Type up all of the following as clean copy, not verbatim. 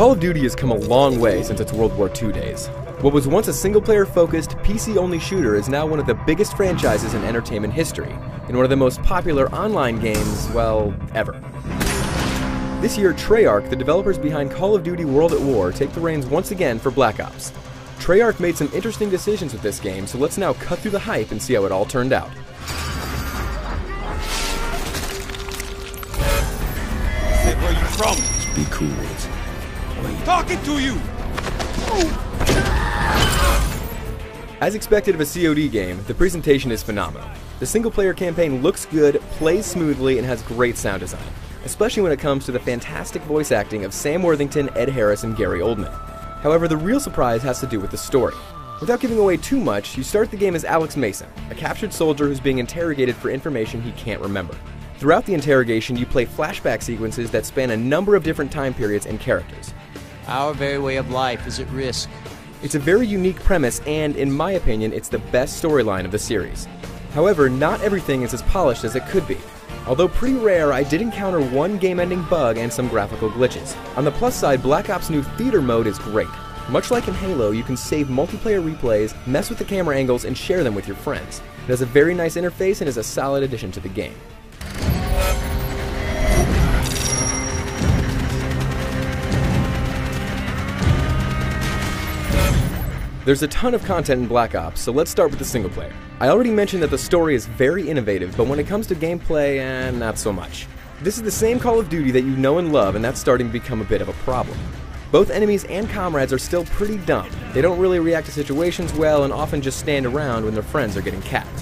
Call of Duty has come a long way since its World War II days. What was once a single-player focused, PC-only shooter is now one of the biggest franchises in entertainment history, and one of the most popular online games, well, ever. This year, Treyarch, the developers behind Call of Duty World at War, take the reins once again for Black Ops. Treyarch made some interesting decisions with this game, so let's now cut through the hype and see how it all turned out. Say where you from? Be cool. Talking to you! As expected of a COD game, the presentation is phenomenal. The single-player campaign looks good, plays smoothly, and has great sound design, especially when it comes to the fantastic voice acting of Sam Worthington, Ed Harris, and Gary Oldman. However, the real surprise has to do with the story. Without giving away too much, you start the game as Alex Mason, a captured soldier who's being interrogated for information he can't remember. Throughout the interrogation, you play flashback sequences that span a number of different time periods and characters. Our very way of life is at risk. It's a very unique premise and, in my opinion, it's the best storyline of the series. However, not everything is as polished as it could be. Although pretty rare, I did encounter one game-ending bug and some graphical glitches. On the plus side, Black Ops' new theater mode is great. Much like in Halo, you can save multiplayer replays, mess with the camera angles, and share them with your friends. It has a very nice interface and is a solid addition to the game. There's a ton of content in Black Ops, so let's start with the single player. I already mentioned that the story is very innovative, but when it comes to gameplay, not so much. This is the same Call of Duty that you know and love, and that's starting to become a bit of a problem. Both enemies and comrades are still pretty dumb. They don't really react to situations well and often just stand around when their friends are getting capped.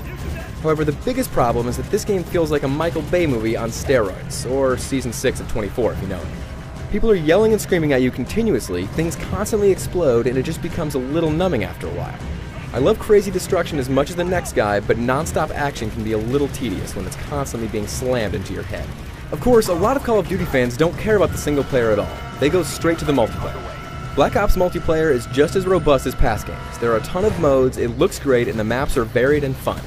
However, the biggest problem is that this game feels like a Michael Bay movie on steroids, or Season 6 of 24 if you know it. People are yelling and screaming at you continuously, things constantly explode, and it just becomes a little numbing after a while. I love crazy destruction as much as the next guy, but non-stop action can be a little tedious when it's constantly being slammed into your head. Of course, a lot of Call of Duty fans don't care about the single player at all. They go straight to the multiplayer. Black Ops multiplayer is just as robust as past games. There are a ton of modes, it looks great, and the maps are varied and fun.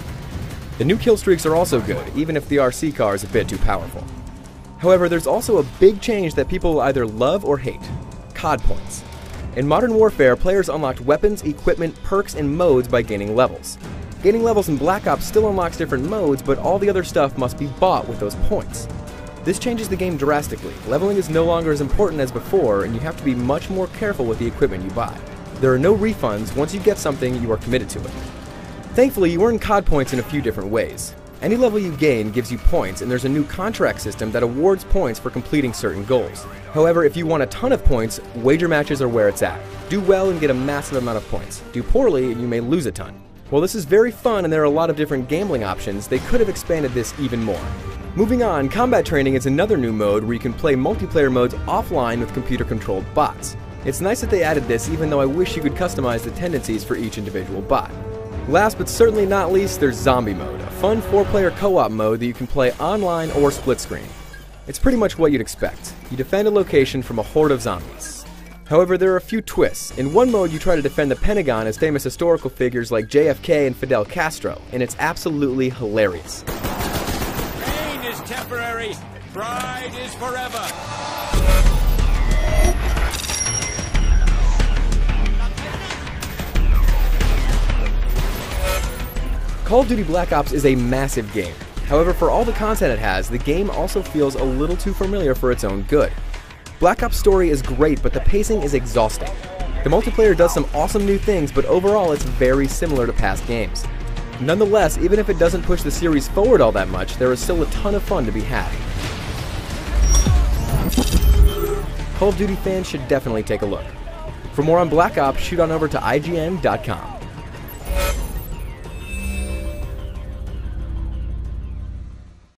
The new kill streaks are also good, even if the RC car is a bit too powerful. However, there's also a big change that people will either love or hate: COD points. In Modern Warfare, players unlocked weapons, equipment, perks, and modes by gaining levels. Gaining levels in Black Ops still unlocks different modes, but all the other stuff must be bought with those points. This changes the game drastically. Leveling is no longer as important as before, and you have to be much more careful with the equipment you buy. There are no refunds. Once you get something, you are committed to it. Thankfully, you earn COD points in a few different ways. Any level you gain gives you points, and there's a new contract system that awards points for completing certain goals. However, if you want a ton of points, wager matches are where it's at. Do well and get a massive amount of points. Do poorly and you may lose a ton. While this is very fun and there are a lot of different gambling options, they could have expanded this even more. Moving on, combat training is another new mode where you can play multiplayer modes offline with computer-controlled bots. It's nice that they added this, even though I wish you could customize the tendencies for each individual bot. Last but certainly not least, there's Zombie Mode, a fun 4-player co-op mode that you can play online or split screen. It's pretty much what you'd expect. You defend a location from a horde of zombies. However, there are a few twists. In one mode, you try to defend the Pentagon as famous historical figures like JFK and Fidel Castro, and it's absolutely hilarious. Pain is temporary, pride is forever. Call of Duty Black Ops is a massive game. However, for all the content it has, the game also feels a little too familiar for its own good. Black Ops' story is great, but the pacing is exhausting. The multiplayer does some awesome new things, but overall it's very similar to past games. Nonetheless, even if it doesn't push the series forward all that much, there is still a ton of fun to be had. Call of Duty fans should definitely take a look. For more on Black Ops, shoot on over to IGN.com.